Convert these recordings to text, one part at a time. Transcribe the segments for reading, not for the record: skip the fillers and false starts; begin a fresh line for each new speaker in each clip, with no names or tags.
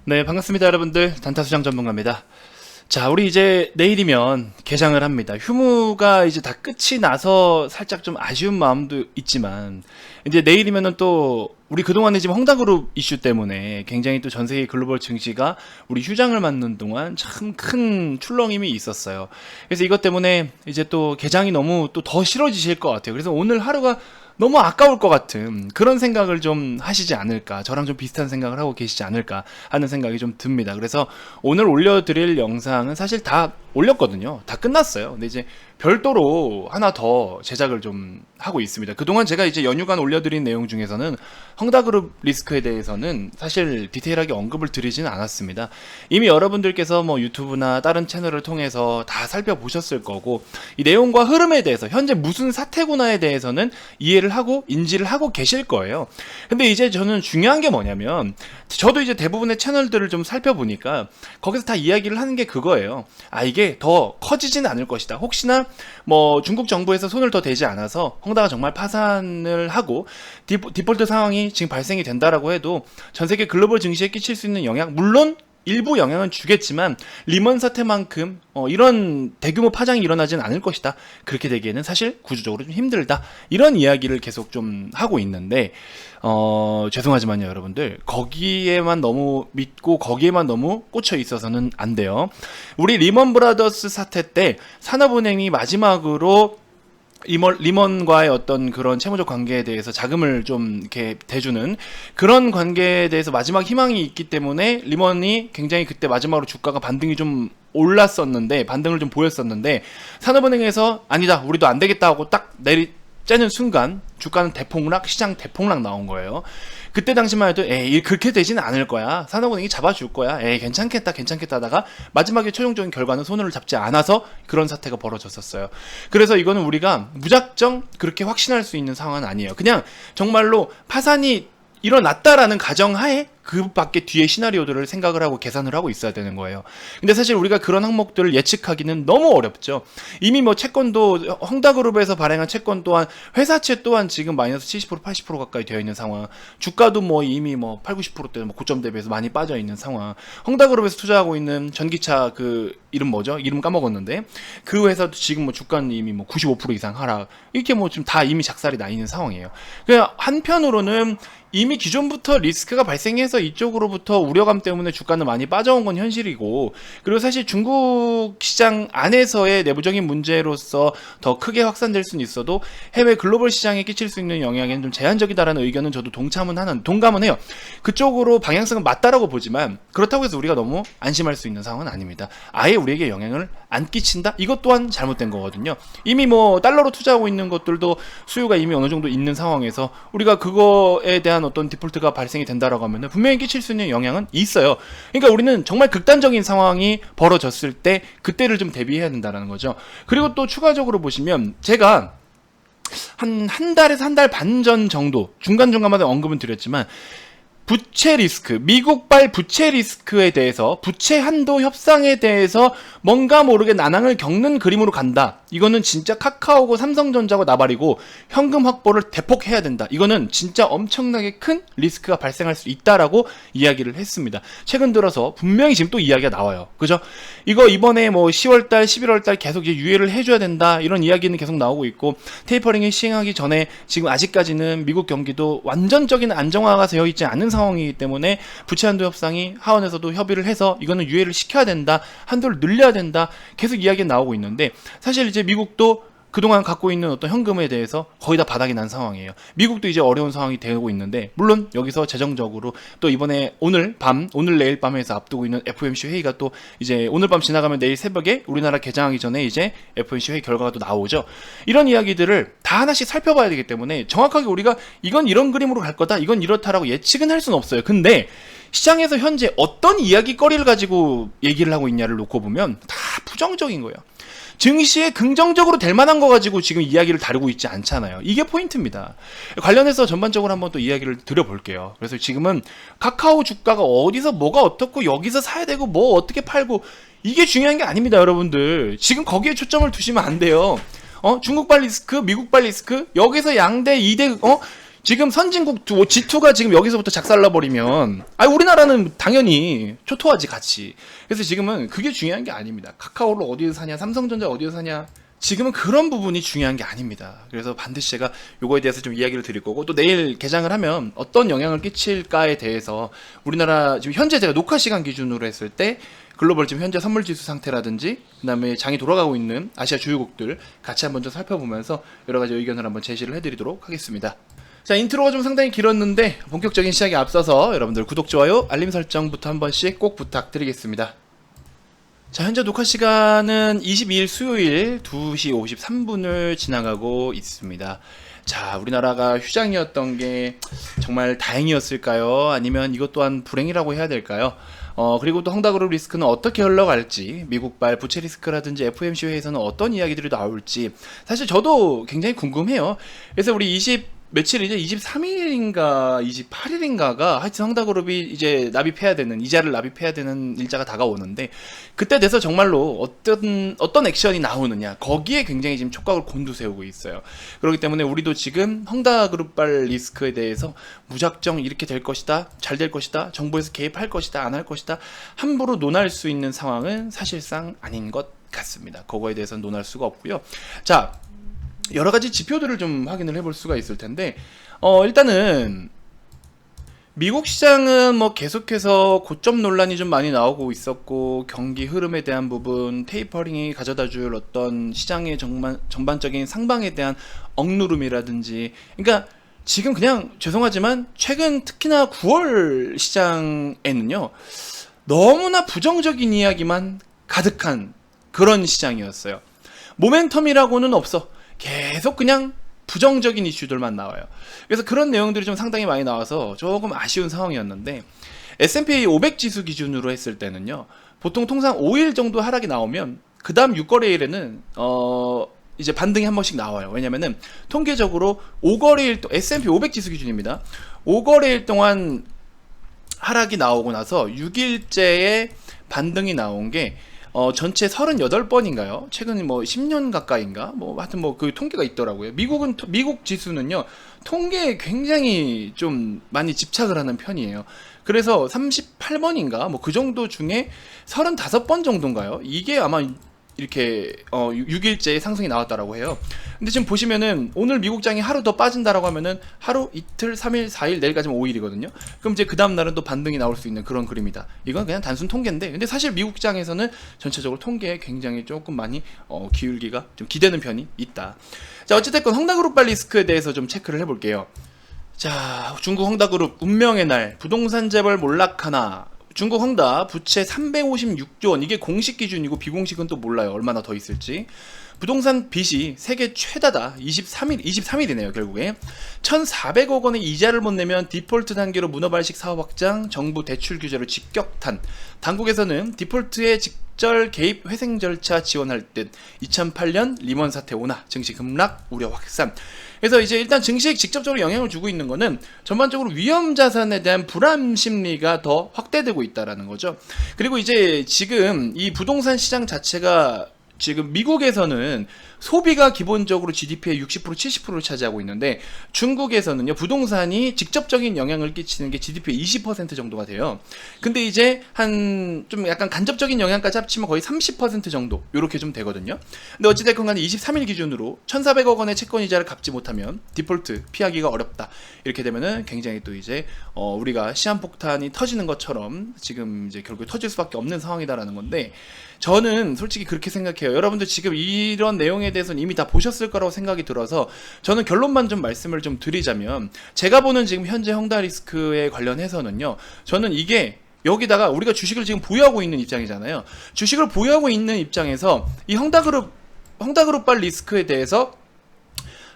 네, 반갑습니다, 여러분들. 단타수장 전문가입니다. 자, 우리 이제 내일이면 개장을 합니다. 휴무가 이제 다 끝이 나서 살짝 좀 아쉬운 마음도 있지만, 이제 내일이면은 또 우리 그동안에 지금 헝다그룹 이슈 때문에 굉장히 또 전 세계 글로벌 증시가 우리 휴장을 맞는 동안 참 큰 출렁임이 있었어요. 그래서 이것 때문에 이제 또 개장이 너무 또 더 싫어지실 것 같아요. 그래서 오늘 하루가 너무 아까울 것 같은 그런 생각을 좀 하시지 않을까, 저랑 좀 비슷한 생각을 하고 계시지 않을까 하는 생각이 좀 듭니다. 그래서 오늘 올려드릴 영상은 사실 다 올렸거든요. 다 끝났어요. 근데 이제 별도로 하나 더 제작을 좀 하고 있습니다. 그동안 제가 이제 연휴간 올려드린 내용 중에서는 헝다그룹 리스크에 대해서는 사실 디테일하게 언급을 드리지는 않았습니다. 이미 여러분들께서 뭐 유튜브나 다른 채널을 통해서 다 살펴보셨을 거고, 이 내용과 흐름에 대해서 현재 무슨 사태구나에 대해서는 이해를 하고 인지를 하고 계실 거예요. 근데 이제 저는 중요한 게 뭐냐면, 저도 이제 대부분의 채널들을 좀 살펴보니까 거기서 다 이야기를 하는 게 그거예요. 아, 이게 더 커지지는 않을 것이다. 혹시나 뭐 중국 정부에서 손을 더 대지 않아서 헝다가 정말 파산을 하고 디폴트 상황이 지금 발생이 된다라고 해도 전 세계 글로벌 증시에 끼칠 수 있는 영향, 물론 일부 영향은 주겠지만 리먼 사태만큼 이런 대규모 파장이 일어나지는 않을 것이다. 그렇게 되기에는 사실 구조적으로 좀 힘들다. 이런 이야기를 계속 좀 하고 있는데, 죄송하지만요, 여러분들. 거기에만 너무 믿고 거기에만 너무 꽂혀 있어서는 안 돼요. 우리 리먼 브라더스 사태 때 산업은행이 마지막으로 리먼과의 어떤 그런 채무적 관계에 대해서 자금을 좀 이렇게 대주는 그런 관계에 대해서 마지막 희망이 있기 때문에 리먼이 굉장히 그때 마지막으로 주가가 반등이 좀 올랐었는데, 반등을 좀 보였었는데, 산업은행에서 아니다, 우리도 안 되겠다 하고 딱 째는 순간 주가는 대폭락, 시장 대폭락 나온 거예요. 그때 당시만 해도 에이, 그렇게 되지는 않을 거야, 산업은행이 잡아줄 거야, 에이, 괜찮겠다 하다가 마지막에 최종적인 결과는 손을 잡지 않아서 그런 사태가 벌어졌었어요. 그래서 이거는 우리가 무작정 그렇게 확신할 수 있는 상황은 아니에요. 그냥 정말로 파산이 일어났다라는 가정하에 그 밖에 뒤에 시나리오들을 생각을 하고 계산을 하고 있어야 되는 거예요. 근데 사실 우리가 그런 항목들을 예측하기는 너무 어렵죠. 이미 뭐 채권도 헝다그룹에서 발행한 채권 또한, 회사채 또한 지금 마이너스 70% 80% 가까이 되어 있는 상황, 주가도 뭐 이미 뭐 8, 90%대 뭐 고점 대비해서 많이 빠져 있는 상황, 헝다그룹에서 투자하고 있는 전기차 그 이름 뭐죠? 이름 까먹었는데 그 회사도 지금 뭐 주가는 이미 뭐 95% 이상 하락, 이렇게 뭐 지금 다 이미 작살이 나 있는 상황이에요. 그냥 한편으로는 이미 기존부터 리스크가 발생해서 이쪽으로부터 우려감 때문에 주가는 많이 빠져온 건 현실이고, 그리고 사실 중국 시장 안에서의 내부적인 문제로서 더 크게 확산될 수는 있어도 해외 글로벌 시장에 끼칠 수 있는 영향에는 좀 제한적이다라는 의견은 저도 동감은 해요. 그쪽으로 방향성은 맞다라고 보지만 그렇다고 해서 우리가 너무 안심할 수 있는 상황은 아닙니다. 아예 우리에게 영향을 안 끼친다? 이것 또한 잘못된 거거든요. 이미 뭐 달러로 투자하고 있는 것들도 수요가 이미 어느 정도 있는 상황에서 우리가 그거에 대한 어떤 디폴트가 발생이 된다라고 하면 분명히 끼칠 수 있는 영향은 있어요. 그러니까 우리는 정말 극단적인 상황이 벌어졌을 때 그때를 좀 대비해야 된다는 거죠. 그리고 또 추가적으로 보시면 제가 한 달에서 한 달 반 전 정도 중간중간마다 언급은 드렸지만, 부채 리스크, 미국발 부채 리스크에 대해서, 부채 한도 협상에 대해서 뭔가 모르게 난항을 겪는 그림으로 간다. 이거는 진짜 카카오고 삼성전자고 나발이고 현금 확보를 대폭 해야 된다. 이거는 진짜 엄청나게 큰 리스크가 발생할 수 있다라고 이야기를 했습니다. 최근 들어서 분명히 지금 또 이야기가 나와요. 그죠? 이거 이번에 뭐 10월달, 11월달 계속 이제 유예를 해줘야 된다, 이런 이야기는 계속 나오고 있고, 테이퍼링이 시행하기 전에 지금 아직까지는 미국 경기도 완전적인 안정화가 되어 있지 않은 상황이기 때문에 부채 한도 협상이 하원에서도 협의를 해서 이거는 유예를 시켜야 된다, 한도를 늘려야 된다, 계속 이야기가 나오고 있는데, 사실 이제 미국도 그동안 갖고 있는 어떤 현금에 대해서 거의 다 바닥이 난 상황이에요. 미국도 이제 어려운 상황이 되고 있는데, 물론 여기서 재정적으로 또 이번에 오늘 내일 밤에서 앞두고 있는 FOMC 회의가 또 이제 오늘 밤 지나가면 내일 새벽에 우리나라 개장하기 전에 이제 FOMC 회의 결과가 또 나오죠. 이런 이야기들을 다 하나씩 살펴봐야 되기 때문에 정확하게 우리가 이건 이런 그림으로 갈 거다, 이건 이렇다라고 예측은 할 수는 없어요. 근데 시장에서 현재 어떤 이야기거리를 가지고 얘기를 하고 있냐를 놓고 보면 다 부정적인 거예요. 증시에 긍정적으로 될 만한 거 가지고 지금 이야기를 다루고 있지 않잖아요. 이게 포인트입니다. 관련해서 전반적으로 한번 또 이야기를 드려볼게요. 그래서 지금은 카카오 주가가 어디서 뭐가 어떻고 여기서 사야 되고 뭐 어떻게 팔고, 이게 중요한 게 아닙니다, 여러분들. 지금 거기에 초점을 두시면 안 돼요. 중국발 리스크, 미국발 리스크, 여기서 양대 2대 지금 선진국 G2가 지금 여기서부터 작살나버리면, 우리나라는 당연히 초토화지 같이. 그래서 지금은 그게 중요한 게 아닙니다. 카카오를 어디서 사냐, 삼성전자 어디서 사냐. 지금은 그런 부분이 중요한 게 아닙니다. 그래서 반드시 제가 요거에 대해서 좀 이야기를 드릴 거고, 또 내일 개장을 하면 어떤 영향을 끼칠까에 대해서 우리나라 지금 현재 제가 녹화 시간 기준으로 했을 때 글로벌 지금 현재 선물 지수 상태라든지 그다음에 장이 돌아가고 있는 아시아 주요국들 같이 한번 좀 살펴보면서 여러 가지 의견을 한번 제시를 해드리도록 하겠습니다. 자, 인트로가 좀 상당히 길었는데 본격적인 시작에 앞서서 여러분들 구독, 좋아요, 알림 설정부터 한 번씩 꼭 부탁드리겠습니다. 자, 현재 녹화 시간은 22일 수요일 2시 53분을 지나가고 있습니다. 자, 우리나라가 휴장이었던 게 정말 다행이었을까요? 아니면 이것 또한 불행이라고 해야 될까요? 그리고 또 헝다그룹 리스크는 어떻게 흘러갈지, 미국발 부채 리스크라든지 FOMC 회의에서는 어떤 이야기들이 나올지 사실 저도 굉장히 궁금해요. 그래서 우리 며칠이죠? 23일인가 28일인가가 하여튼 헝다그룹이 이제 납입해야 되는, 이자를 납입해야 되는 일자가 다가오는데, 그때 돼서 정말로 어떤 액션이 나오느냐, 거기에 굉장히 지금 촉각을 곤두세우고 있어요. 그렇기 때문에 우리도 지금 헝다그룹발 리스크에 대해서 무작정 이렇게 될 것이다, 잘 될 것이다, 정부에서 개입할 것이다, 안 할 것이다, 함부로 논할 수 있는 상황은 사실상 아닌 것 같습니다. 그거에 대해서는 논할 수가 없고요. 자, 여러 가지 지표들을 좀 확인을 해볼 수가 있을 텐데, 일단은 미국 시장은 뭐 계속해서 고점 논란이 좀 많이 나오고 있었고, 경기 흐름에 대한 부분, 테이퍼링이 가져다줄 어떤 시장의 전반적인 상방에 대한 억누름이라든지, 그러니까 지금 그냥 죄송하지만 최근 특히나 9월 시장에는요, 너무나 부정적인 이야기만 가득한 그런 시장이었어요. 모멘텀이라고는 없어. 계속 그냥 부정적인 이슈들만 나와요. 그래서 그런 내용들이 좀 상당히 많이 나와서 조금 아쉬운 상황이었는데, S&P 500 지수 기준으로 했을 때는요, 보통 통상 5일 정도 하락이 나오면 그 다음 6거래일에는 이제 반등이 한 번씩 나와요. 왜냐면은 통계적으로 5거래일 S&P 500 지수 기준입니다. 5거래일 동안 하락이 나오고 나서 6일째에 반등이 나온 게 전체 38번인가요? 최근 뭐 10년 가까이인가? 뭐 하여튼 뭐 그 통계가 있더라고요. 미국 지수는요, 통계에 굉장히 좀 많이 집착을 하는 편이에요. 그래서 38번인가? 뭐 그 정도 중에 35번 정도인가요? 이게 아마 이렇게 6일째 상승이 나왔다라고 해요. 근데 지금 보시면은 오늘 미국장이 하루 더 빠진다라고 하면은 하루, 이틀, 3일, 4일, 내일까지는 5일이거든요. 그럼 이제 그 다음 날은 또 반등이 나올 수 있는 그런 그림이다. 이건 그냥 단순 통계인데, 근데 사실 미국장에서는 전체적으로 통계에 굉장히 조금 많이 기울기가 좀 기대는 편이 있다. 자, 어찌됐건 헝다그룹발 리스크에 대해서 좀 체크를 해볼게요. 자, 중국 헝다그룹 운명의 날, 부동산 재벌 몰락하나. 중국 헝다 부채 356조 원, 이게 공식 기준이고 비공식은 또 몰라요. 얼마나 더 있을지. 부동산 빚이 세계 최다다. 23일이네요, 결국에. 1,400억 원의 이자를 못 내면 디폴트 단계로 문어발식 사업 확장, 정부 대출 규제로 직격탄. 당국에서는 디폴트에 직절 개입 회생 절차 지원할 듯. 2008년 리먼 사태 오나, 증시 급락 우려 확산. 그래서 이제 일단 증시에 직접적으로 영향을 주고 있는 거는 전반적으로 위험 자산에 대한 불안 심리가 더 확대되고 있다라는 거죠. 그리고 이제 지금 이 부동산 시장 자체가 지금 미국에서는 소비가 기본적으로 GDP의 60% 70%를 차지하고 있는데, 중국에서는요, 부동산이 직접적인 영향을 끼치는 게 GDP의 20% 정도가 돼요. 근데 이제 좀 약간 간접적인 영향까지 합치면 거의 30% 정도 요렇게 좀 되거든요. 근데 어찌됐건 간에 23일 기준으로 1,400억 원의 채권 이자를 갚지 못하면 디폴트 피하기가 어렵다. 이렇게 되면은 굉장히 또 이제 우리가 시한폭탄이 터지는 것처럼 지금 이제 결국에 터질 수밖에 없는 상황이다라는 건데, 저는 솔직히 그렇게 생각해요. 여러분들 지금 이런 내용에 대해서는 이미 다 보셨을 거라고 생각이 들어서 저는 결론만 좀 말씀을 좀 드리자면, 제가 보는 지금 현재 헝다 리스크에 관련해서는요, 저는 이게 여기다가 우리가 주식을 지금 보유하고 있는 입장이잖아요. 주식을 보유하고 있는 입장에서 이 헝다그룹발 리스크에 대해서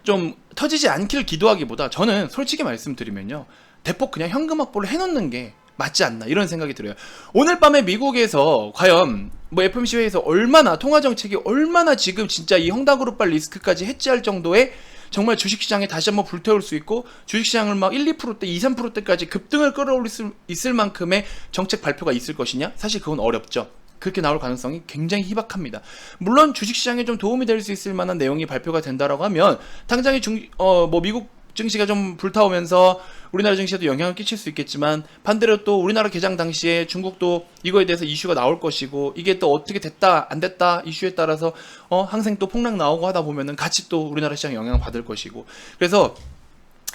좀 터지지 않길 기도하기보다, 저는 솔직히 말씀드리면요, 대폭 그냥 현금 확보를 해놓는 게 맞지 않나, 이런 생각이 들어요. 오늘 밤에 미국에서 과연 뭐 FOMC 회의에서 얼마나 통화정책이 얼마나 지금 진짜 이 헝다그룹발 리스크까지 해지할 정도의 정말 주식시장에 다시 한번 불태울 수 있고, 주식시장을 막 1, 2%대, 2, 3%대까지 급등을 끌어올릴 수 있을 만큼의 정책 발표가 있을 것이냐? 사실 그건 어렵죠. 그렇게 나올 가능성이 굉장히 희박합니다. 물론 주식시장에 좀 도움이 될 수 있을 만한 내용이 발표가 된다라고 하면 당장에 미국 증시가 좀 불타오면서 우리나라 증시에도 영향을 끼칠 수 있겠지만, 반대로 또 우리나라 개장 당시에 중국도 이거에 대해서 이슈가 나올 것이고, 이게 또 어떻게 됐다 안 됐다 이슈에 따라서 항상 또 폭락 나오고 하다 보면은 같이 또 우리나라 시장 영향을 받을 것이고. 그래서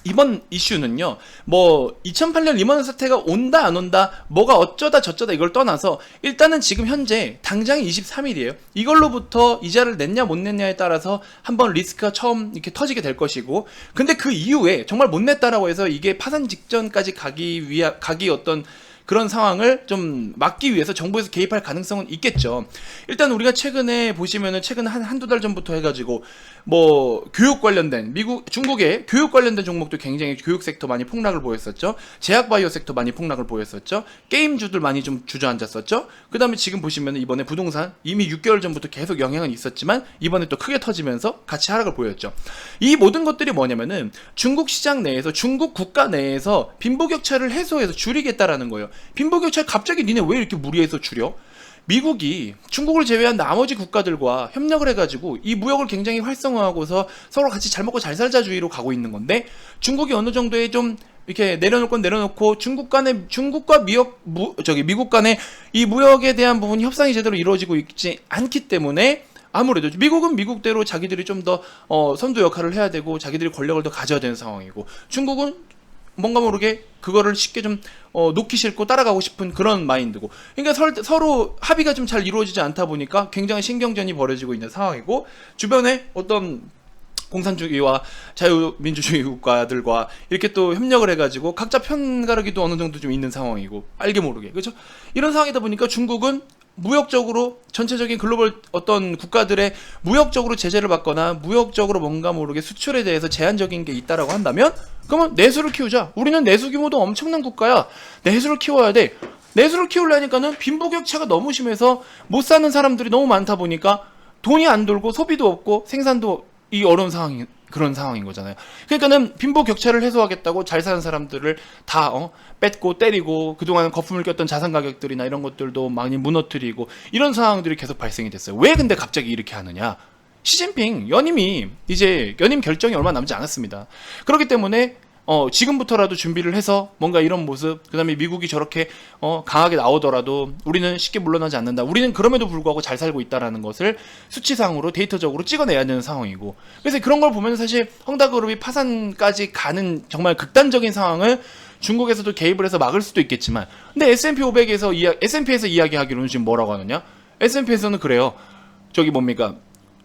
이번 이슈는요, 뭐 2008년 리먼 사태가 온다 안 온다, 뭐가 어쩌다 저쩌다 이걸 떠나서 일단은 지금 현재 당장이 23일이에요. 이걸로부터 이자를 냈냐 못 냈냐에 따라서 한번 리스크가 처음 이렇게 터지게 될 것이고, 근데 그 이후에 정말 못 냈다라고 해서 이게 파산 직전까지 가기 어떤 그런 상황을 좀 막기 위해서 정부에서 개입할 가능성은 있겠죠. 일단 우리가 최근에 보시면은 최근 한두 달 전부터 해가지고 뭐 교육 관련된 중국의 교육 관련된 종목도 굉장히 교육 섹터 많이 폭락을 보였었죠. 제약 바이오 섹터 많이 폭락을 보였었죠. 게임주들 많이 좀 주저앉았었죠. 그 다음에 지금 보시면은 이번에 부동산 이미 6개월 전부터 계속 영향은 있었지만 이번에 또 크게 터지면서 같이 하락을 보였죠. 이 모든 것들이 뭐냐면은 중국 시장 내에서 중국 국가 내에서 빈부격차를 해소해서 줄이겠다라는 거예요. 빈부격차 갑자기 니네 왜 이렇게 무리해서 줄여? 미국이 중국을 제외한 나머지 국가들과 협력을 해가지고 이 무역을 굉장히 활성화하고서 서로 같이 잘 먹고 잘 살자주의로 가고 있는 건데, 중국이 어느 정도의 좀 이렇게 내려놓을 건 내려놓고 중국과 미국 간의 이 무역에 대한 부분이 협상이 제대로 이루어지고 있지 않기 때문에 아무래도 미국은 미국대로 자기들이 좀 더 선도 역할을 해야 되고 자기들이 권력을 더 가져야 되는 상황이고, 중국은 뭔가 모르게 그거를 쉽게 좀 놓기 싫고 따라가고 싶은 그런 마인드고, 그러니까 서로 합의가 좀 잘 이루어지지 않다 보니까 굉장히 신경전이 벌어지고 있는 상황이고, 주변에 어떤 공산주의와 자유민주주의 국가들과 이렇게 또 협력을 해가지고 각자 편가르기도 어느 정도 좀 있는 상황이고, 알게 모르게, 그렇죠? 이런 상황이다 보니까 중국은 무역적으로 전체적인 글로벌 어떤 국가들의 무역적으로 제재를 받거나 무역적으로 뭔가 모르게 수출에 대해서 제한적인 게 있다라고 한다면, 그러면 내수를 키우자. 우리는 내수 규모도 엄청난 국가야. 내수를 키워야 돼. 내수를 키우려니까는 빈부격차가 너무 심해서 못 사는 사람들이 너무 많다 보니까 돈이 안 돌고 소비도 없고 생산도 이 어려운 그런 상황인 거잖아요. 그러니까는 빈부격차를 해소하겠다고 잘 사는 사람들을 다 뺏고 때리고, 그동안 거품을 꼈던 자산 가격들이나 이런 것들도 많이 무너뜨리고, 이런 상황들이 계속 발생이 됐어요. 왜 근데 갑자기 이렇게 하느냐? 시진핑 연임이 이제 연임 결정이 얼마 남지 않았습니다. 그렇기 때문에 지금부터라도 준비를 해서 뭔가 이런 모습, 그 다음에 미국이 저렇게 강하게 나오더라도 우리는 쉽게 물러나지 않는다, 우리는 그럼에도 불구하고 잘 살고 있다라는 것을 수치상으로 데이터적으로 찍어내야 되는 상황이고, 그래서 그런 걸 보면 사실 헝다그룹이 파산까지 가는 정말 극단적인 상황을 중국에서도 개입을 해서 막을 수도 있겠지만, 근데 S&P 500에서 S&P에서 이야기하기로는 지금 뭐라고 하느냐? S&P에서는 그래요. 저기 뭡니까?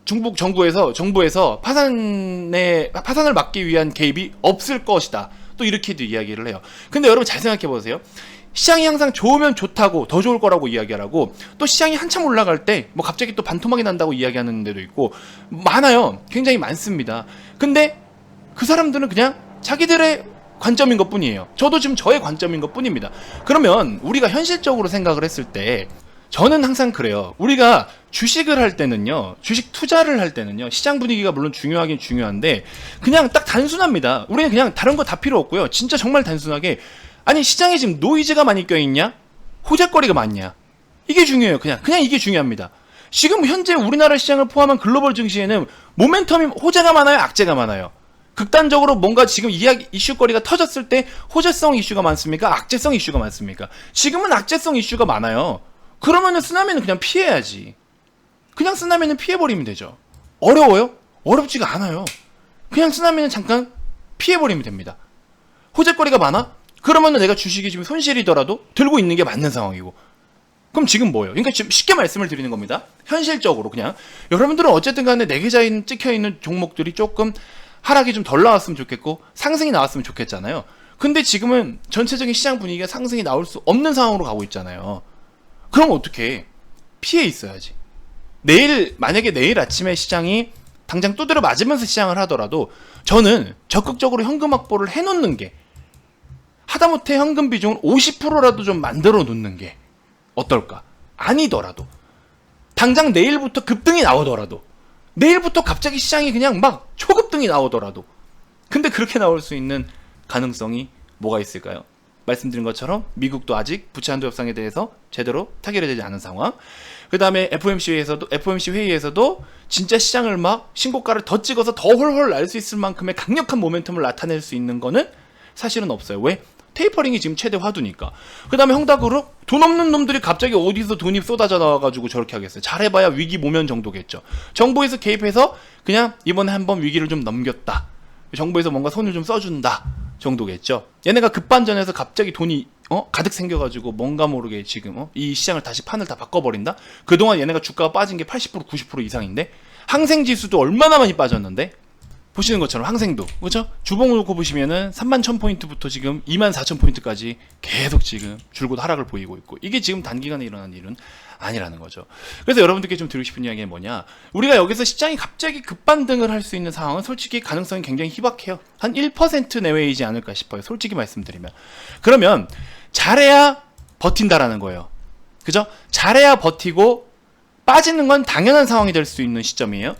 중국 정부에서 파산을 막기 위한 개입이 없을 것이다. 또 이렇게도 이야기를 해요. 근데 여러분 잘 생각해 보세요. 시장이 항상 좋으면 좋다고, 더 좋을 거라고 이야기하라고, 또 시장이 한참 올라갈 때 뭐 갑자기 또 반토막이 난다고 이야기하는 데도 있고 많아요. 굉장히 많습니다. 근데 그 사람들은 그냥 자기들의 관점인 것 뿐이에요. 저도 지금 저의 관점인 것 뿐입니다. 그러면 우리가 현실적으로 생각을 했을 때, 저는 항상 그래요. 우리가 주식을 할 때는요, 주식 투자를 할 때는요, 시장 분위기가 물론 중요하긴 중요한데 그냥 딱 단순합니다. 우리는 그냥 다른 거 다 필요 없고요. 진짜 정말 단순하게, 아니 시장에 지금 노이즈가 많이 껴있냐? 호재거리가 많냐? 이게 중요해요. 그냥 이게 중요합니다. 지금 현재 우리나라 시장을 포함한 글로벌 증시에는 모멘텀이 호재가 많아요, 악재가 많아요? 극단적으로 뭔가 지금 이슈거리가 터졌을 때 호재성 이슈가 많습니까? 악재성 이슈가 많습니까? 지금은 악재성 이슈가 많아요. 그러면은 쓰나미는 그냥 피해야지. 그냥 쓰나미는 피해버리면 되죠. 어려워요? 어렵지가 않아요. 그냥 쓰나미는 잠깐 피해버리면 됩니다. 호재거리가 많아? 그러면은 내가 주식이 지금 손실이더라도 들고 있는 게 맞는 상황이고. 그럼 지금 뭐예요? 그러니까 지금 쉽게 말씀을 드리는 겁니다. 현실적으로 그냥 여러분들은 어쨌든 간에 내 계좌에 찍혀있는 종목들이 조금 하락이 좀 덜 나왔으면 좋겠고 상승이 나왔으면 좋겠잖아요. 근데 지금은 전체적인 시장 분위기가 상승이 나올 수 없는 상황으로 가고 있잖아요. 그럼 어떻게 피해 있어야지. 만약에 내일 아침에 시장이 당장 두드려 맞으면서 시장을 하더라도 저는 적극적으로 현금 확보를 해놓는 게, 하다못해 현금 비중을 50%라도 좀 만들어 놓는 게 어떨까? 아니더라도 당장 내일부터 급등이 나오더라도, 내일부터 갑자기 시장이 그냥 막 초급등이 나오더라도, 근데 그렇게 나올 수 있는 가능성이 뭐가 있을까요? 말씀드린 것처럼 미국도 아직 부채 한도 협상에 대해서 제대로 타결되지 않은 상황. 그 다음에 FOMC 회의에서도 진짜 시장을 막 신고가를 더 찍어서 더 헐헐 날 수 있을 만큼의 강력한 모멘텀을 나타낼 수 있는 거는 사실은 없어요. 왜? 테이퍼링이 지금 최대 화두니까. 그 다음에 헝다그룹 돈 없는 놈들이 갑자기 어디서 돈이 쏟아져 나와가지고 저렇게 하겠어요. 잘해봐야 위기 모면 정도겠죠. 정부에서 개입해서 그냥 이번에 한번 위기를 좀 넘겼다, 정부에서 뭔가 손을 좀 써준다 정도겠죠. 얘네가 급반전해서 갑자기 돈이 가득 생겨가지고 뭔가 모르게 지금 이 시장을 다시 판을 다 바꿔버린다. 그동안 얘네가 주가가 빠진 게 80% 90% 이상인데, 항생지수도 얼마나 많이 빠졌는데, 보시는 것처럼 항생도, 그죠? 주봉을 놓고 보시면은 31,000포인트부터 지금 24,000포인트까지 계속 지금 줄곧 하락을 보이고 있고, 이게 지금 단기간에 일어난 일은 아니라는 거죠. 그래서 여러분들께 좀 드리고 싶은 이야기는 뭐냐, 우리가 여기서 시장이 갑자기 급반등을 할 수 있는 상황은 솔직히 가능성이 굉장히 희박해요. 한 1% 내외이지 않을까 싶어요, 솔직히 말씀드리면. 그러면 잘해야 버틴다라는 거예요, 그죠? 잘해야 버티고 빠지는 건 당연한 상황이 될 수 있는 시점이에요.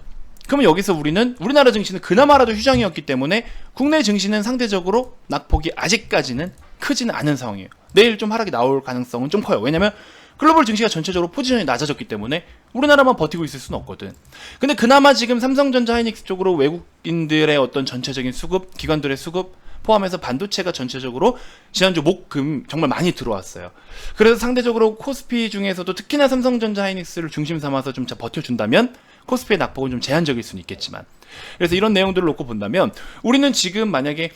그러면 여기서 우리나라 증시는 그나마라도 휴장이었기 때문에 국내 증시는 상대적으로 낙폭이 아직까지는 크지는 않은 상황이에요. 내일 좀 하락이 나올 가능성은 좀 커요. 왜냐면 글로벌 증시가 전체적으로 포지션이 낮아졌기 때문에 우리나라만 버티고 있을 수는 없거든. 근데 그나마 지금 삼성전자, 하이닉스 쪽으로 외국인들의 어떤 전체적인 수급, 기관들의 수급 포함해서 반도체가 전체적으로 지난주 목, 금 정말 많이 들어왔어요. 그래서 상대적으로 코스피 중에서도 특히나 삼성전자, 하이닉스를 중심 삼아서 좀 버텨준다면 코스피의 낙폭은 좀 제한적일 수는 있겠지만, 그래서 이런 내용들을 놓고 본다면 우리는 지금 만약에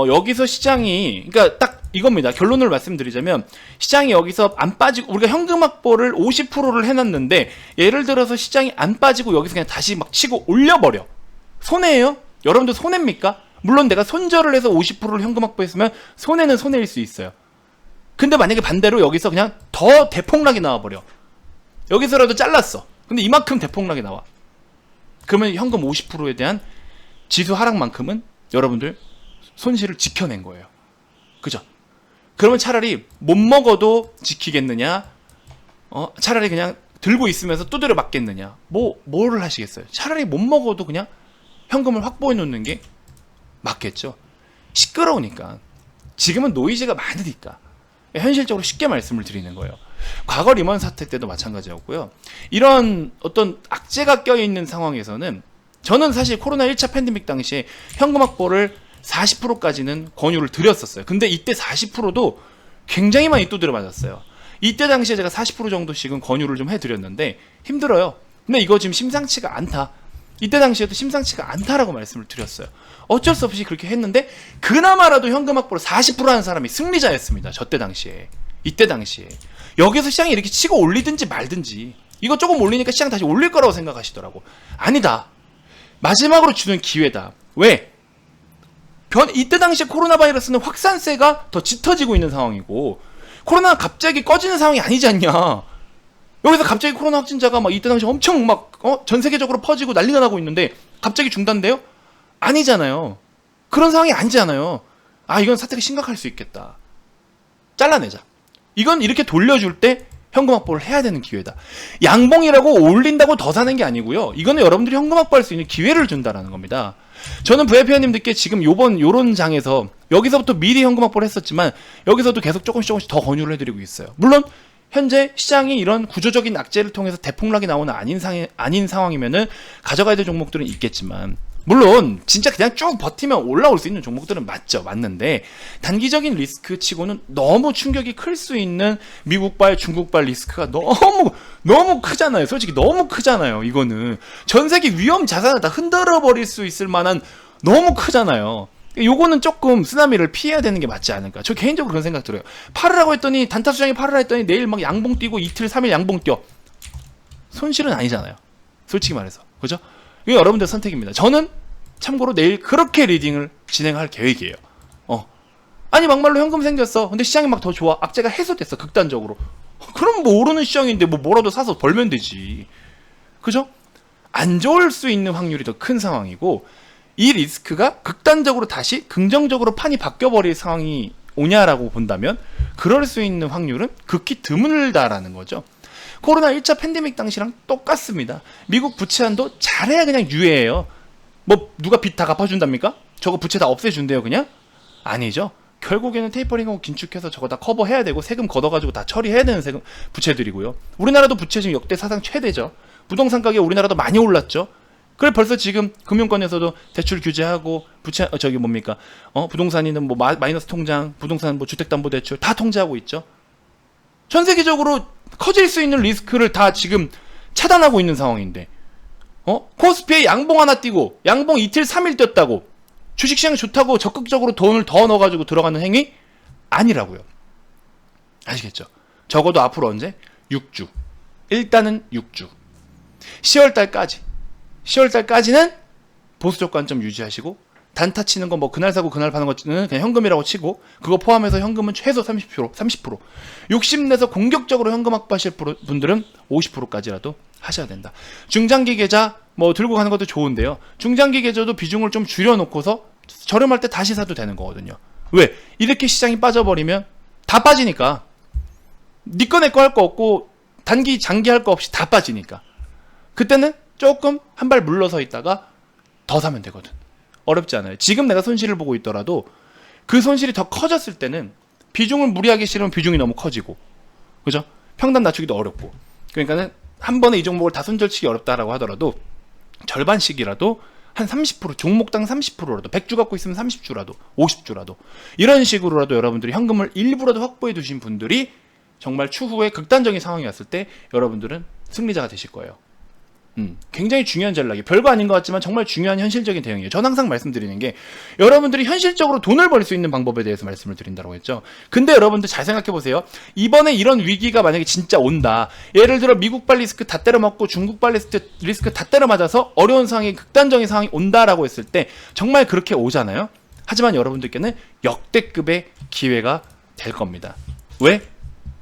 여기서 시장이, 그러니까 딱 이겁니다. 결론을 말씀드리자면, 시장이 여기서 안 빠지고, 우리가 현금 확보를 50%를 해놨는데 예를 들어서 시장이 안 빠지고 여기서 그냥 다시 막 치고 올려버려. 손해예요? 여러분들 손해입니까? 물론 내가 손절을 해서 50%를 현금 확보했으면 손해는 손해일 수 있어요. 근데 만약에 반대로 여기서 그냥 더 대폭락이 나와버려. 여기서라도 잘랐어. 근데 이만큼 대폭락이 나와. 그러면 현금 50%에 대한 지수 하락만큼은 여러분들 손실을 지켜낸 거예요. 그죠? 그러면 차라리 못 먹어도 지키겠느냐? 차라리 그냥 들고 있으면서 두드려 맞겠느냐? 뭐를 하시겠어요? 차라리 못 먹어도 그냥 현금을 확보해 놓는 게 맞겠죠? 시끄러우니까. 지금은 노이즈가 많으니까. 현실적으로 쉽게 말씀을 드리는 거예요. 과거 리먼 사태 때도 마찬가지였고요. 이런 어떤 악재가 껴있는 상황에서는 저는 사실 코로나 1차 팬데믹 당시에 현금 확보를 40%까지는 권유를 드렸었어요. 근데 이때 40%도 굉장히 많이 두드려 맞았어요. 이때 당시에 제가 40% 정도씩은 권유를 좀 해드렸는데 힘들어요. 근데 이거 지금 심상치가 않다. 이때 당시에도 심상치가 않다라고 말씀을 드렸어요. 어쩔 수 없이 그렇게 했는데 그나마라도 현금 확보를 40% 하는 사람이 승리자였습니다. 저때 당시에. 이때 당시에. 여기서 시장이 이렇게 치고 올리든지 말든지, 이거 조금 올리니까 시장 다시 올릴 거라고 생각하시더라고. 아니다. 마지막으로 주는 기회다. 왜? 이때 당시에 코로나 바이러스는 확산세가 더 짙어지고 있는 상황이고, 코로나가 갑자기 꺼지는 상황이 아니지 않냐. 여기서 갑자기 코로나 확진자가 막 이때 당시 엄청 막 전 세계적으로 퍼지고 난리가 나고 있는데 갑자기 중단돼요? 아니잖아요. 그런 상황이 아니잖아요. 아, 이건 사태가 심각할 수 있겠다. 잘라내자. 이건 이렇게 돌려줄 때 현금 확보를 해야 되는 기회다. 양봉이라고 올린다고 더 사는 게 아니고요. 이거는 여러분들이 현금 확보할 수 있는 기회를 준다라는 겁니다. 저는 VIP원님들께 지금 요런 장에서 여기서부터 미리 현금 확보를 했었지만 여기서도 계속 조금씩 더 권유를 해드리고 있어요. 물론 현재 시장이 이런 구조적인 악재를 통해서 대폭락이 나오는 아닌 상황이면은 가져가야 될 종목들은 있겠지만, 물론 진짜 그냥 쭉 버티면 올라올 수 있는 종목들은 맞는데 단기적인 리스크 치고는 너무 충격이 클 수 있는 미국발, 중국발 리스크가 너무 크잖아요. 솔직히 너무 크잖아요. 이거는 전 세계 위험 자산을 다 흔들어 버릴 수 있을 만한 너무 크잖아요. 요거는 조금 쓰나미를 피해야 되는 게 맞지 않을까. 저 개인적으로 그런 생각 들어요. 팔으라고 했더니, 단타 수장이 팔으라 했더니 내일 막 양봉 뛰고 이틀 3일 양봉 뛰어. 손실은 아니잖아요. 솔직히 말해서. 그죠? 이게 여러분들 선택입니다. 저는 참고로 내일 그렇게 리딩을 진행할 계획이에요. 아니 막말로 현금 생겼어. 근데 시장이 막 더 좋아. 악재가 해소됐어. 극단적으로. 그럼 뭐 오르는 시장인데 뭐라도 사서 벌면 되지. 그죠? 안 좋을 수 있는 확률이 더 큰 상황이고, 이 리스크가 극단적으로 다시 긍정적으로 판이 바뀌어버릴 상황이 오냐라고 본다면 그럴 수 있는 확률은 극히 드물다라는 거죠. 코로나 1차 팬데믹 당시랑 똑같습니다. 미국 부채 한도 잘해야 그냥 유예해요. 뭐 누가 빚 다 갚아준답니까? 저거 부채 다 없애준대요 그냥? 아니죠. 결국에는 테이퍼링하고 긴축해서 저거 다 커버해야 되고 세금 걷어가지고 다 처리해야 되는 세금 부채들이고요. 우리나라도 부채 지금 역대 사상 최대죠. 부동산 가격 우리나라도 많이 올랐죠. 그래 벌써 지금 금융권에서도 대출 규제하고 부채 부동산이는 뭐 마이너스 통장, 부동산 뭐 주택담보대출 다 통제하고 있죠. 전 세계적으로 커질 수 있는 리스크를 다 지금 차단하고 있는 상황인데 코스피에 양봉 하나 뛰고 양봉 이틀 3일 뛰었다고 주식시장이 좋다고 적극적으로 돈을 더 넣어가지고 들어가는 행위 아니라고요. 아시겠죠? 적어도 앞으로 언제? 6주. 일단은 6주. 10월달까지는 보수적 관점 유지하시고 단타 치는 거 뭐 그날 사고 그날 파는 거는 그냥 현금이라고 치고 그거 포함해서 현금은 최소 30%, 60내서 공격적으로 현금 확보하실 분들은 50%까지라도 하셔야 된다. 중장기 계좌 뭐 들고 가는 것도 좋은데요. 중장기 계좌도 비중을 좀 줄여놓고서 저렴할 때 다시 사도 되는 거거든요. 왜? 이렇게 시장이 빠져버리면 다 빠지니까 니 거 내 거 할 거 없고 단기 장기 할 거 없이 다 빠지니까 그때는 조금 한 발 물러서 있다가 더 사면 되거든. 어렵지 않아요. 지금 내가 손실을 보고 있더라도 그 손실이 더 커졌을 때는 비중을 무리하기 싫으면 비중이 너무 커지고 그죠? 평단 낮추기도 어렵고 그러니까는 한 번에 이 종목을 다 손절치기 어렵다라고 하더라도 절반씩이라도 한 30% 종목당 30%라도 100주 갖고 있으면 30주라도 50주라도 이런 식으로라도 여러분들이 현금을 일부라도 확보해 두신 분들이 정말 추후에 극단적인 상황이 왔을 때 여러분들은 승리자가 되실 거예요. 굉장히 중요한 전략이 별거 아닌 것 같지만 정말 중요한 현실적인 대응이에요. 전 항상 말씀드리는 게 여러분들이 현실적으로 돈을 벌 수 있는 방법에 대해서 말씀을 드린다고 했죠. 근데 여러분들 잘 생각해 보세요. 이번에 이런 위기가 만약에 진짜 온다. 예를 들어 미국발 리스크 다 때려맞고 중국발 리스크 다 때려맞아서 어려운 상황이 극단적인 상황이 온다라고 했을 때 정말 그렇게 오잖아요. 하지만 여러분들께는 역대급의 기회가 될 겁니다. 왜?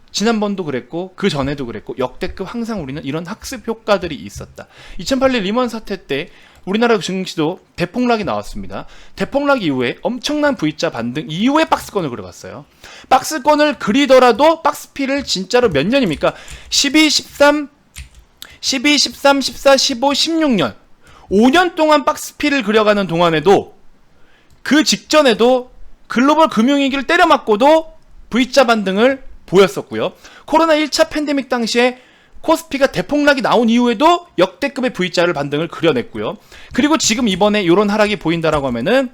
지난번도 그랬고 그 전에도 그랬고 역대급 항상 우리는 이런 학습 효과들이 있었다. 2008년 리먼 사태 때 우리나라 증시도 대폭락이 나왔습니다. 대폭락 이후에 엄청난 V자 반등 이후에 박스권을 그려봤어요. 박스권을 그리더라도 박스피를 진짜로 몇 년입니까? 12, 13, 14, 15, 16년 5년 동안 박스피를 그려가는 동안에도 그 직전에도 글로벌 금융위기를 때려맞고도 V자 반등을 보였었고요. 코로나 1차 팬데믹 당시에 코스피가 대폭락이 나온 이후에도 역대급의 V자를 반등을 그려냈고요. 그리고 지금 이번에 이런 하락이 보인다라고 하면은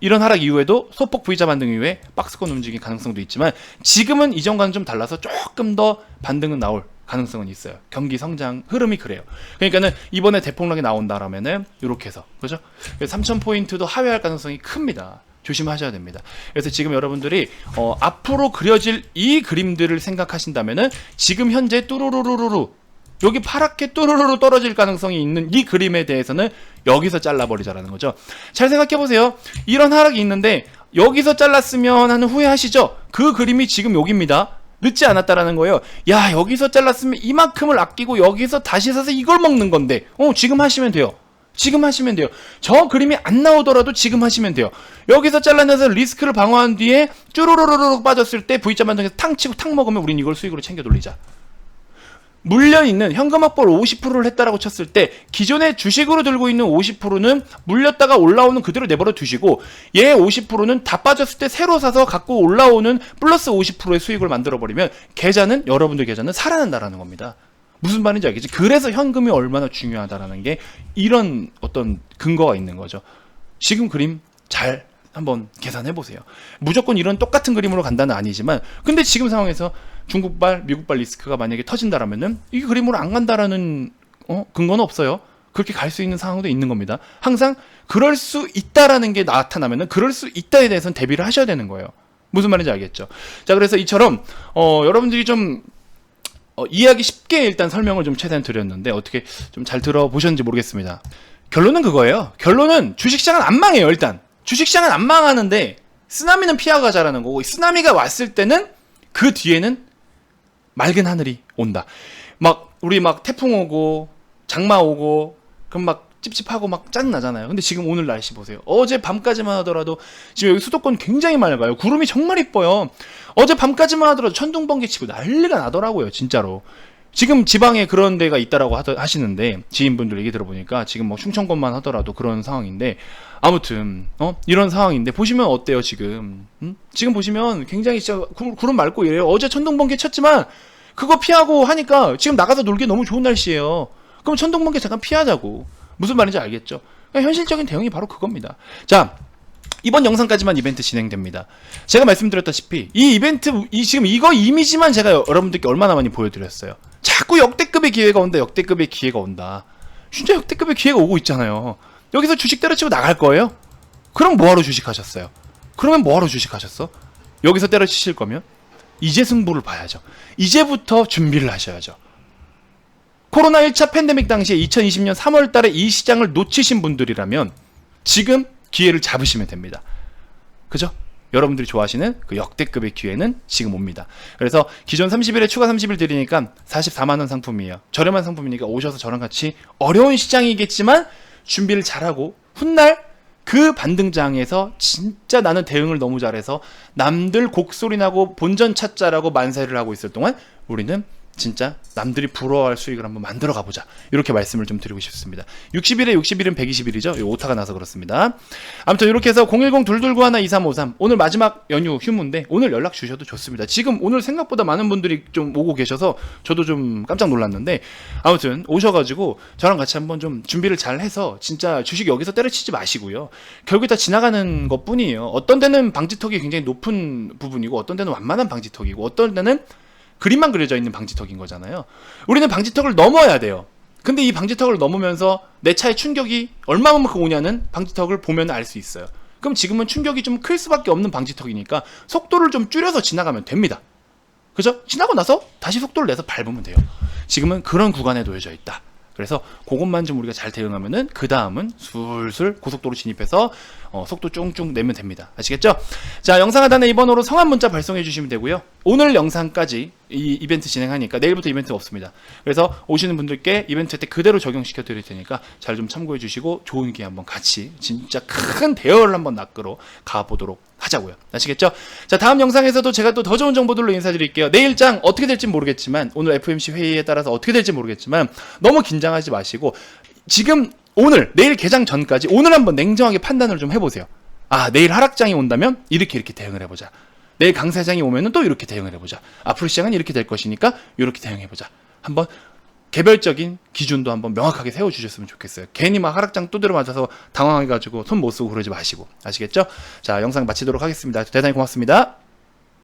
이런 하락 이후에도 소폭 V자 반등 이후에 박스권 움직임 가능성도 있지만 지금은 이전과는 좀 달라서 조금 더 반등은 나올 가능성은 있어요. 경기 성장 흐름이 그래요. 그러니까는 이번에 대폭락이 나온다라면은 이렇게 해서 그죠? 3,000포인트도 하회할 가능성이 큽니다. 조심하셔야 됩니다. 그래서 지금 여러분들이 앞으로 그려질 이 그림들을 생각하신다면은 지금 현재 뚜루루루루 여기 파랗게 뚜루루루 떨어질 가능성이 있는 이 그림에 대해서는 여기서 잘라버리자라는 거죠. 잘 생각해보세요. 이런 하락이 있는데 여기서 잘랐으면 하는 후회하시죠? 그 그림이 지금 여기입니다. 늦지 않았다라는 거예요. 야 여기서 잘랐으면 이만큼을 아끼고 여기서 다시 사서 이걸 먹는 건데 지금 하시면 돼요. 지금 하시면 돼요. 저 그림이 안 나오더라도 지금 하시면 돼요. 여기서 잘라내서 리스크를 방어한 뒤에 쭈루루루루 빠졌을 때 V자 반등에서 탕 치고 탕 먹으면 우린 이걸 수익으로 챙겨 돌리자. 물려있는 현금 확보를 50%를 했다라고 쳤을 때 기존에 주식으로 들고 있는 50%는 물렸다가 올라오는 그대로 내버려 두시고 얘 50%는 다 빠졌을 때 새로 사서 갖고 올라오는 플러스 50%의 수익을 만들어버리면 여러분들 계좌는 살아난다라는 겁니다. 무슨 말인지 알겠지? 그래서 현금이 얼마나 중요하다라는 게 이런 어떤 근거가 있는 거죠. 지금 그림 잘 한번 계산해 보세요. 무조건 이런 똑같은 그림으로 간다는 아니지만 근데 지금 상황에서 중국발, 미국발 리스크가 만약에 터진다라면은 이 그림으로 안 간다라는 근거는 없어요. 그렇게 갈 수 있는 상황도 있는 겁니다. 항상 그럴 수 있다라는 게 나타나면은 그럴 수 있다에 대해서는 대비를 하셔야 되는 거예요. 무슨 말인지 알겠죠? 자, 그래서 이처럼 여러분들이 좀 이해하기 쉽게 일단 설명을 좀 최대한 드렸는데 어떻게 좀 잘 들어보셨는지 모르겠습니다. 결론은 그거예요. 결론은 주식시장은 안 망해요. 일단 주식시장은 안 망하는데 쓰나미는 피하가자라는 거고 쓰나미가 왔을 때는 그 뒤에는 맑은 하늘이 온다. 우리 태풍 오고 장마 오고 그럼 찝찝하고 짜증나잖아요. 근데 지금 오늘 날씨 보세요. 어제 밤까지만 하더라도 지금 여기 수도권 굉장히 맑아요. 구름이 정말 이뻐요. 어제 밤까지만 하더라도 천둥번개 치고 난리가 나더라고요. 진짜로. 지금 지방에 그런 데가 있다라고 하시는데, 지인분들 얘기 들어보니까 지금 뭐 충청권만 하더라도 그런 상황인데, 아무튼 이런 상황인데 보시면 어때요 지금? 지금 보시면 굉장히 진짜 구름 맑고 이래요. 어제 천둥번개 쳤지만 그거 피하고 하니까 지금 나가서 놀기 너무 좋은 날씨예요. 그럼 천둥번개 잠깐 피하자고. 무슨 말인지 알겠죠? 그러니까 현실적인 대응이 바로 그겁니다. 자, 이번 영상까지만 이벤트 진행됩니다. 제가 말씀드렸다시피 이 이벤트, 지금 이거 이미지만 제가 여러분들께 얼마나 많이 보여드렸어요. 자꾸 역대급의 기회가 온다, 역대급의 기회가 온다. 진짜 역대급의 기회가 오고 있잖아요. 여기서 주식 때려치고 나갈 거예요? 그럼 뭐하러 주식하셨어요? 그러면 뭐하러 주식하셨어? 여기서 때려치실 거면 이제 승부를 봐야죠. 이제부터 준비를 하셔야죠. 코로나 1차 팬데믹 당시에 2020년 3월 달에 이 시장을 놓치신 분들이라면 지금 기회를 잡으시면 됩니다. 그죠? 여러분들이 좋아하시는 그 역대급의 기회는 지금 옵니다. 그래서 기존 30일에 추가 30일 드리니까 44만원 상품이에요. 저렴한 상품이니까 오셔서 저랑 같이 어려운 시장이겠지만 준비를 잘하고 훗날 그 반등장에서 진짜 나는 대응을 너무 잘해서 남들 곡소리 나고 본전 찾자라고 만세를 하고 있을 동안 우리는 진짜 남들이 부러워할 수익을 한번 만들어 가보자. 이렇게 말씀을 좀 드리고 싶습니다. 60일에 60일은 120일이죠. 오타가 나서 그렇습니다. 아무튼 이렇게 해서 010-229-2353 오늘 마지막 연휴 휴무인데 오늘 연락 주셔도 좋습니다. 지금 오늘 생각보다 많은 분들이 좀 오고 계셔서 저도 좀 깜짝 놀랐는데 아무튼 오셔가지고 저랑 같이 한번 좀 준비를 잘 해서 진짜 주식 여기서 때려치지 마시고요. 결국에 다 지나가는 것 뿐이에요. 어떤 데는 방지턱이 굉장히 높은 부분이고 어떤 데는 완만한 방지턱이고 어떤 데는 그림만 그려져 있는 방지턱인 거잖아요. 우리는 방지턱을 넘어야 돼요. 근데 이 방지턱을 넘으면서 내 차에 충격이 얼마만큼 오냐는 방지턱을 보면 알 수 있어요. 그럼 지금은 충격이 좀 클 수밖에 없는 방지턱이니까 속도를 좀 줄여서 지나가면 됩니다. 그죠? 지나고 나서 다시 속도를 내서 밟으면 돼요. 지금은 그런 구간에 놓여져 있다. 그래서 그것만 좀 우리가 잘 대응하면은 그 다음은 술술 고속도로 진입해서 속도 쫑쫑 내면 됩니다. 아시겠죠? 자, 영상 하단에 이번호로 성함 문자 발송해 주시면 되고요. 오늘 영상까지 이 이벤트 진행하니까 내일부터 이벤트가 없습니다. 그래서 오시는 분들께 이벤트 때 그대로 적용시켜 드릴 테니까 잘 좀 참고해 주시고 좋은 기회 한번 같이 진짜 큰 대열을 한번 낚으러 가보도록 하자고요. 아시겠죠? 자, 다음 영상에서도 제가 또 더 좋은 정보들로 인사드릴게요. 내일장 어떻게 될지 모르겠지만 오늘 FOMC 회의에 따라서 어떻게 될지 모르겠지만 너무 긴장하지 마시고 지금 오늘 내일 개장 전까지 오늘 한번 냉정하게 판단을 좀 해보세요. 아, 내일 하락장이 온다면 이렇게 대응을 해보자. 내일 강세장이 오면은 또 이렇게 대응을 해보자. 앞으로 시장은 이렇게 될 것이니까 이렇게 대응해보자. 한번 개별적인 기준도 한번 명확하게 세워주셨으면 좋겠어요. 괜히 막 하락장 두드려 맞아서 당황해가지고 손 못 쓰고 그러지 마시고. 아시겠죠? 자, 영상 마치도록 하겠습니다. 대단히 고맙습니다.